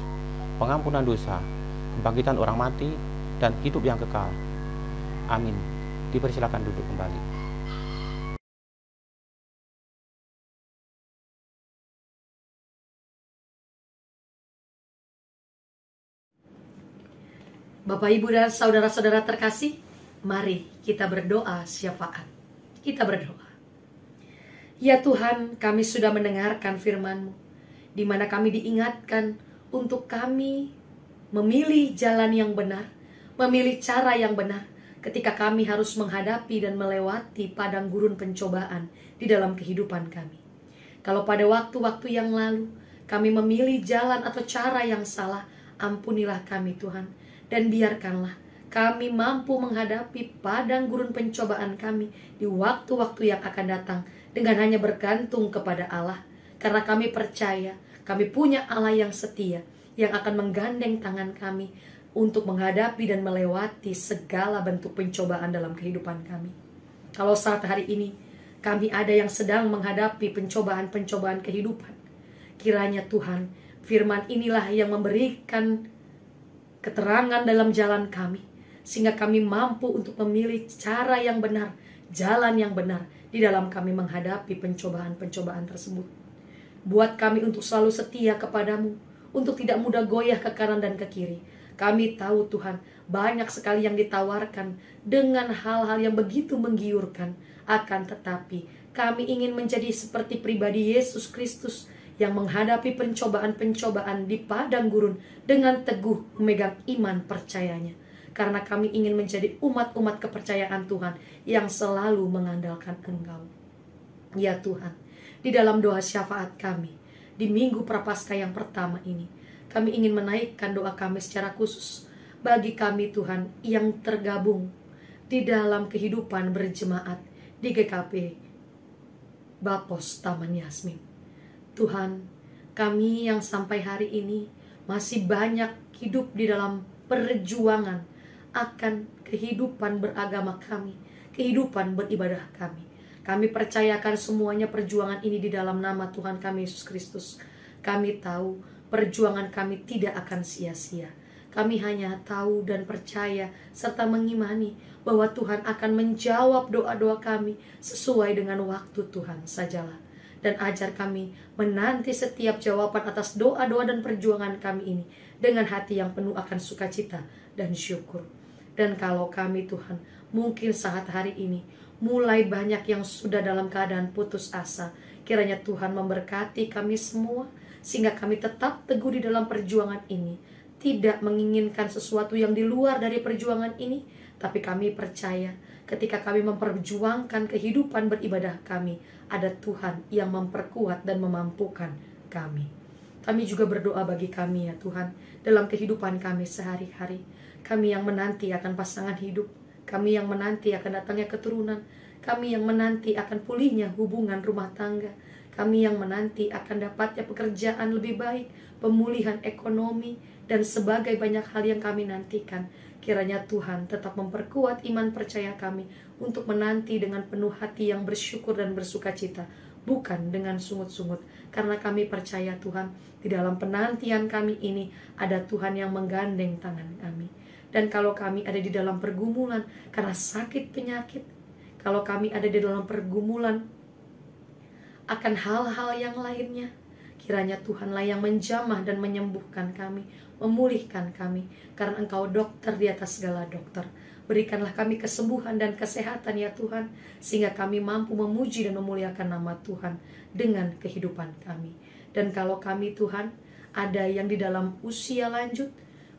pengampunan dosa, kebangkitan orang mati, dan hidup yang kekal. Amin. Dipersilakan duduk kembali. Bapak, Ibu, dan saudara-saudara terkasih, mari kita berdoa syafaat. Kita berdoa. Ya Tuhan, kami sudah mendengarkan firman-Mu, di mana kami diingatkan untuk kami memilih jalan yang benar, memilih cara yang benar ketika kami harus menghadapi dan melewati padang gurun pencobaan di dalam kehidupan kami. Kalau pada waktu-waktu yang lalu kami memilih jalan atau cara yang salah, ampunilah kami Tuhan, dan biarkanlah kami mampu menghadapi padang gurun pencobaan kami di waktu-waktu yang akan datang dengan hanya bergantung kepada Allah. Karena kami percaya kami punya Allah yang setia, yang akan menggandeng tangan kami untuk menghadapi dan melewati segala bentuk pencobaan dalam kehidupan kami. Kalau saat hari ini kami ada yang sedang menghadapi pencobaan-pencobaan kehidupan, kiranya Tuhan, firman inilah yang memberikan keterangan dalam jalan kami, sehingga kami mampu untuk memilih cara yang benar, jalan yang benar di dalam kami menghadapi pencobaan-pencobaan tersebut. Buat kami untuk selalu setia kepadamu, untuk tidak mudah goyah ke kanan dan ke kiri. Kami tahu Tuhan, banyak sekali yang ditawarkan dengan hal-hal yang begitu menggiurkan. Akan tetapi, kami ingin menjadi seperti pribadi Yesus Kristus yang menghadapi pencobaan-pencobaan di padang gurun dengan teguh memegang iman percayanya. Karena kami ingin menjadi umat-umat kepercayaan Tuhan yang selalu mengandalkan Engkau. Ya Tuhan, di dalam doa syafaat kami, di Minggu Prapaskah yang pertama ini, kami ingin menaikkan doa kami secara khusus bagi kami Tuhan yang tergabung di dalam kehidupan berjemaat di GKP Bapos Taman Yasmin. Tuhan, kami yang sampai hari ini masih banyak hidup di dalam perjuangan akan kehidupan beragama kami, kehidupan beribadah kami. Kami percayakan semuanya perjuangan ini di dalam nama Tuhan kami Yesus Kristus. Kami tahu perjuangan kami tidak akan sia-sia. Kami hanya tahu dan percaya serta mengimani bahwa Tuhan akan menjawab doa-doa kami sesuai dengan waktu Tuhan sajalah. Dan ajar kami menanti setiap jawaban atas doa-doa dan perjuangan kami ini dengan hati yang penuh akan sukacita dan syukur. Dan kalau kami Tuhan, mungkin saat hari ini mulai banyak yang sudah dalam keadaan putus asa, kiranya Tuhan memberkati kami semua sehingga kami tetap teguh di dalam perjuangan ini, tidak menginginkan sesuatu yang di luar dari perjuangan ini, tapi kami percaya ketika kami memperjuangkan kehidupan beribadah kami, ada Tuhan yang memperkuat dan memampukan kami. Kami juga berdoa bagi kami ya Tuhan, dalam kehidupan kami sehari-hari. Kami yang menanti akan pasangan hidup, kami yang menanti akan datangnya keturunan, kami yang menanti akan pulihnya hubungan rumah tangga, kami yang menanti akan dapatnya pekerjaan lebih baik, pemulihan ekonomi, dan sebagai banyak hal yang kami nantikan. Kiranya Tuhan tetap memperkuat iman percaya kami untuk menanti dengan penuh hati yang bersyukur dan bersukacita, bukan dengan sungut-sungut. Karena kami percaya Tuhan, di dalam penantian kami ini ada Tuhan yang menggandeng tangan kami. Dan kalau kami ada di dalam pergumulan karena sakit penyakit, kalau kami ada di dalam pergumulan akan hal-hal yang lainnya, kiranya Tuhanlah yang menjamah dan menyembuhkan kami, memulihkan kami, karena Engkau dokter di atas segala dokter. Berikanlah kami kesembuhan dan kesehatan ya Tuhan, sehingga kami mampu memuji dan memuliakan nama Tuhan dengan kehidupan kami. Dan kalau kami Tuhan, ada yang di dalam usia lanjut,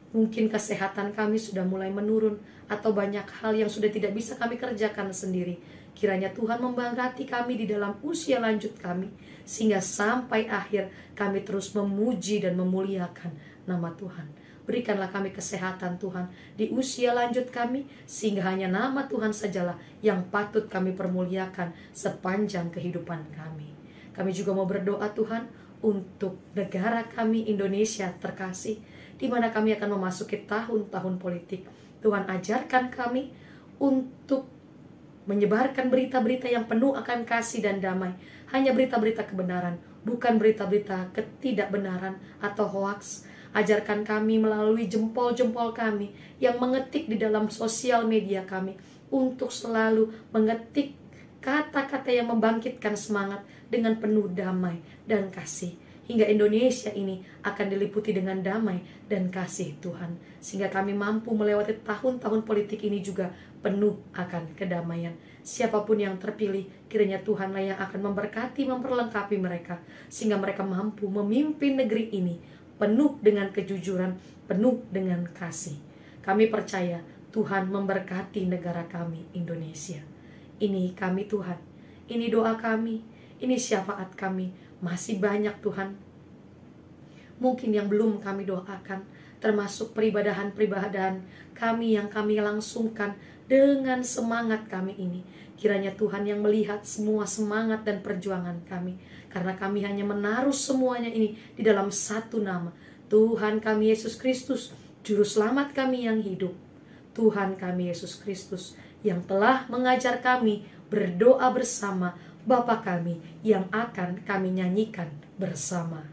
mungkin kesehatan kami sudah mulai menurun, atau banyak hal yang sudah tidak bisa kami kerjakan sendiri. Kiranya Tuhan memberkati kami di dalam usia lanjut kami, sehingga sampai akhir kami terus memuji dan memuliakan nama Tuhan. Berikanlah kami kesehatan Tuhan di usia lanjut kami, sehingga hanya nama Tuhan sajalah yang patut kami permuliakan sepanjang kehidupan kami. Kami juga mau berdoa Tuhan untuk negara kami Indonesia terkasih, di mana kami akan memasuki tahun-tahun politik. Tuhan ajarkan kami untuk menyebarkan berita-berita yang penuh akan kasih dan damai. Hanya berita-berita kebenaran, bukan berita-berita ketidakbenaran atau hoaks. Ajarkan kami melalui jempol-jempol kami yang mengetik di dalam sosial media kami, untuk selalu mengetik kata-kata yang membangkitkan semangat dengan penuh damai dan kasih. Hingga Indonesia ini akan diliputi dengan damai dan kasih Tuhan. Sehingga kami mampu melewati tahun-tahun politik ini juga penuh akan kedamaian. Siapapun yang terpilih, kiranya Tuhanlah yang akan memberkati, memperlengkapi mereka, sehingga mereka mampu memimpin negeri ini penuh dengan kejujuran, penuh dengan kasih. Kami percaya Tuhan memberkati negara kami, Indonesia. Ini kami Tuhan, ini doa kami, ini syafaat kami. Masih banyak Tuhan, mungkin yang belum kami doakan, termasuk peribadahan-peribadahan kami yang kami langsungkan dengan semangat kami ini. Kiranya Tuhan yang melihat semua semangat dan perjuangan kami, karena kami hanya menaruh semuanya ini di dalam satu nama, Tuhan kami Yesus Kristus, Juru Selamat kami yang hidup. Tuhan kami Yesus Kristus yang telah mengajar kami berdoa bersama Bapa kami yang akan kami nyanyikan bersama.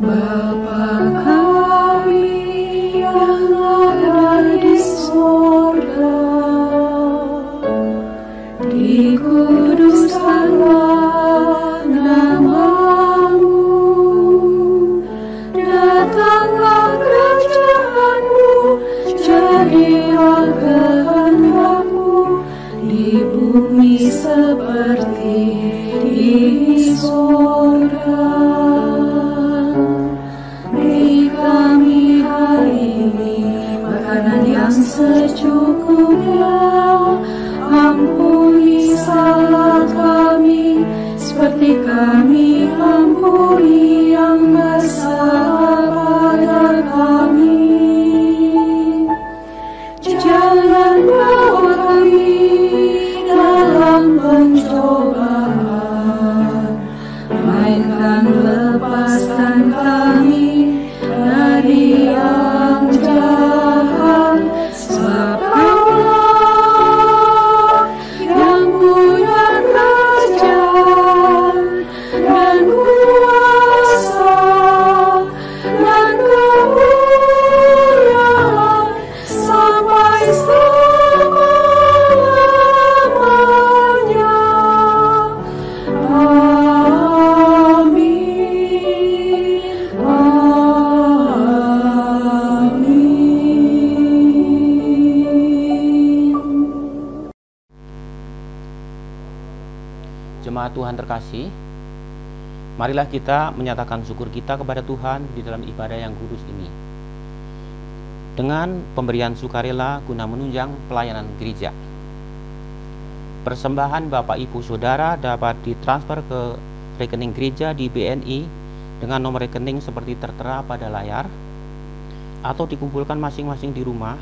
Bapa kami yang ada di sorga, dikuduskanlah nama-Mu, datanglah kerajaan-Mu, jadilah kehendak-Mu di bumi seperti di sorga. Secukupnya, ampuni salah kami, seperti kami ampuni yang bersalah pada kami. Jangan bawa kami dalam pencobaan, melainkan lepaskan kami dari yang jahat. Sebab Allah yang punya kerajaan dan kuasa dan kemuliaan sampai selama-lamanya. Jemaat Tuhan terkasih, marilah kita menyatakan syukur kita kepada Tuhan di dalam ibadah yang kudus ini dengan pemberian sukarela guna menunjang pelayanan gereja. Persembahan Bapak Ibu Saudara dapat ditransfer ke rekening gereja di BNI dengan nomor rekening seperti tertera pada layar, atau dikumpulkan masing-masing di rumah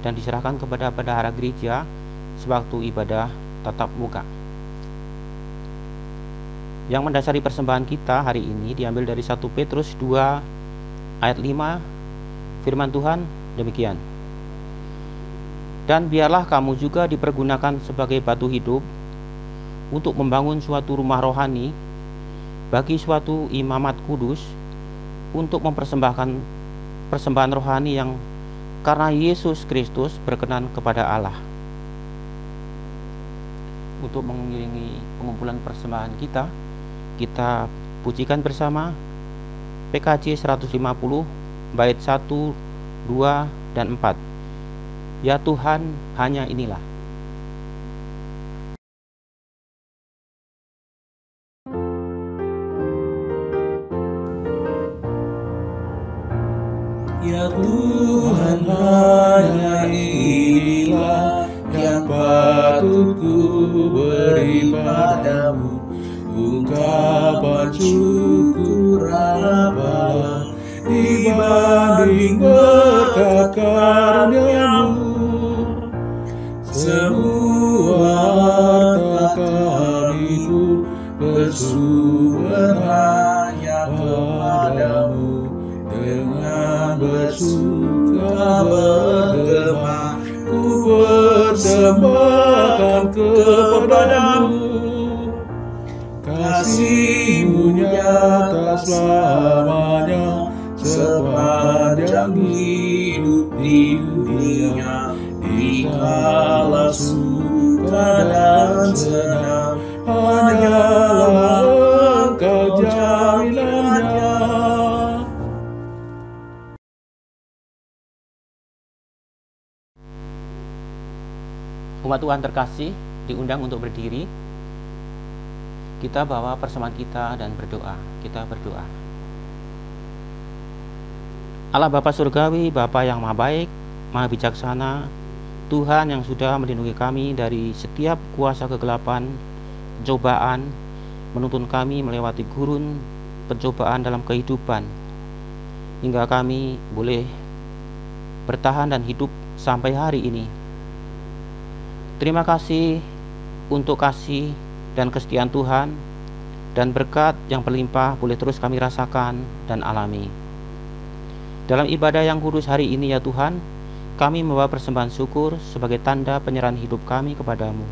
dan diserahkan kepada bendahara gereja sewaktu ibadah tatap muka. Yang mendasari persembahan kita hari ini diambil dari 1 Petrus 2 ayat 5, firman Tuhan demikian. Dan biarlah kamu juga dipergunakan sebagai batu hidup untuk membangun suatu rumah rohani bagi suatu imamat kudus, untuk mempersembahkan persembahan rohani yang karena Yesus Kristus berkenan kepada Allah. Untuk mengiringi pengumpulan persembahan kita pujikan bersama PKJ 150 bait 1, 2, dan 4. Ya Tuhan, hanya inilah. Ya Tuhan, hanya inilah yang patut ku beri padamu. Ungkapan syukur apalah dibanding berkat karunia-Mu. Semua harta kami pun bersumber hanya padamu. Dengan bersuka bergema ku persembahkan kepadamu. Kasih-Mu nyata selamanya sepanjang hidup di dunia. Dikala suka dan senang, hanyalah Engkau jaminannya. Umat Tuhan terkasih, diundang untuk berdiri. Kita bawa persembahan kita dan berdoa. Kita berdoa. Allah Bapa Surgawi, Bapa yang maha baik, maha bijaksana, Tuhan yang sudah melindungi kami dari setiap kuasa kegelapan, pencobaan, menuntun kami melewati gurun pencobaan dalam kehidupan, hingga kami boleh bertahan dan hidup sampai hari ini. Terima kasih untuk kasih dan kesetiaan Tuhan, dan berkat yang berlimpah boleh terus kami rasakan dan alami. Dalam ibadah yang kudus hari ini ya Tuhan, kami membawa persembahan syukur sebagai tanda penyerahan hidup kami kepadamu.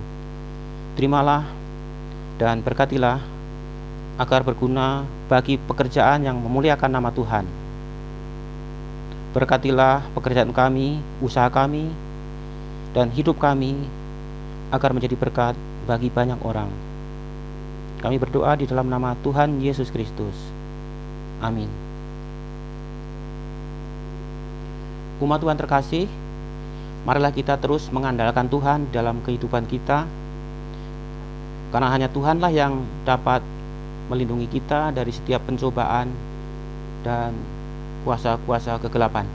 Terimalah dan berkatilah agar berguna bagi pekerjaan yang memuliakan nama Tuhan. Berkatilah pekerjaan kami, usaha kami, dan hidup kami agar menjadi berkat bagi banyak orang. Kami berdoa di dalam nama Tuhan Yesus Kristus. Amin. Umat Tuhan terkasih, marilah kita terus mengandalkan Tuhan dalam kehidupan kita, karena hanya Tuhanlah yang dapat melindungi kita dari setiap pencobaan dan kuasa-kuasa kegelapan.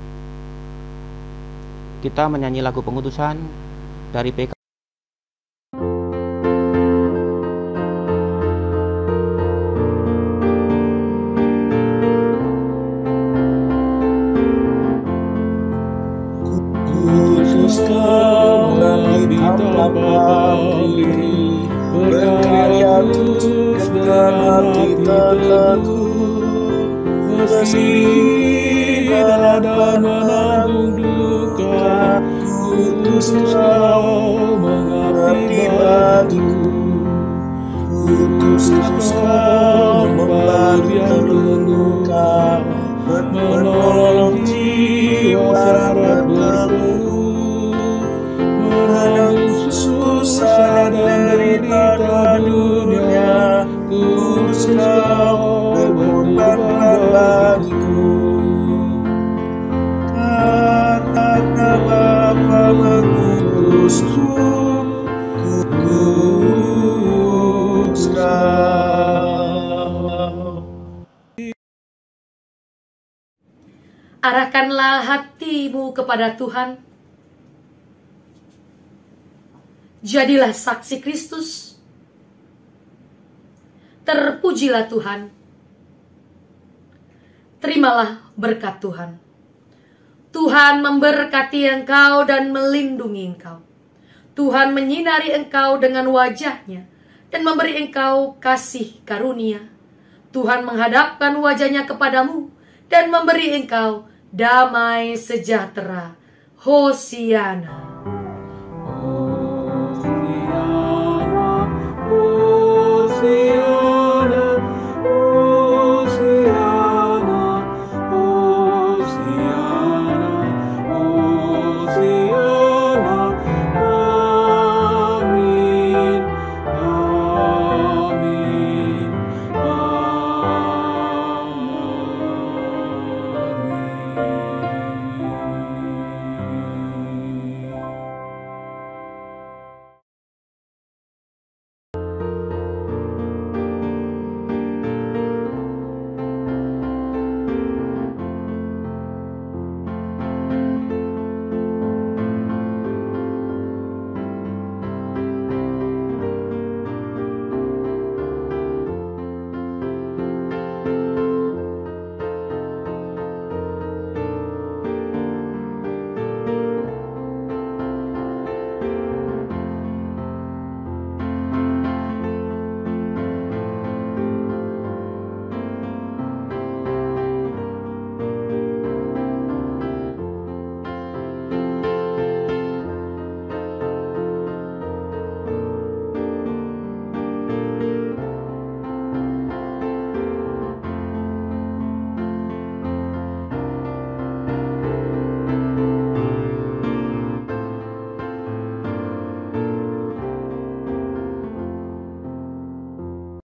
Kita menyanyi lagu pengutusan dari PK. Berkarya terus dengan hati terteguh, meski dalam menanggung duka, utus Kau mengerti batu, utus Kau membantu yang terluka, menolong jiwa syarat berpeluh, menanggung susah dan derita dunia, kudus Kau berkorban bagiku. Karena Bapa mengutusku, kudus Kau. Arahkanlah hatimu kepada Tuhan. Jadilah saksi Kristus. Terpujilah Tuhan. Terimalah berkat Tuhan. Tuhan memberkati engkau dan melindungi engkau. Tuhan menyinari engkau dengan wajah-Nya dan memberi engkau kasih karunia. Tuhan menghadapkan wajah-Nya kepadamu dan memberi engkau damai sejahtera. Hosiana.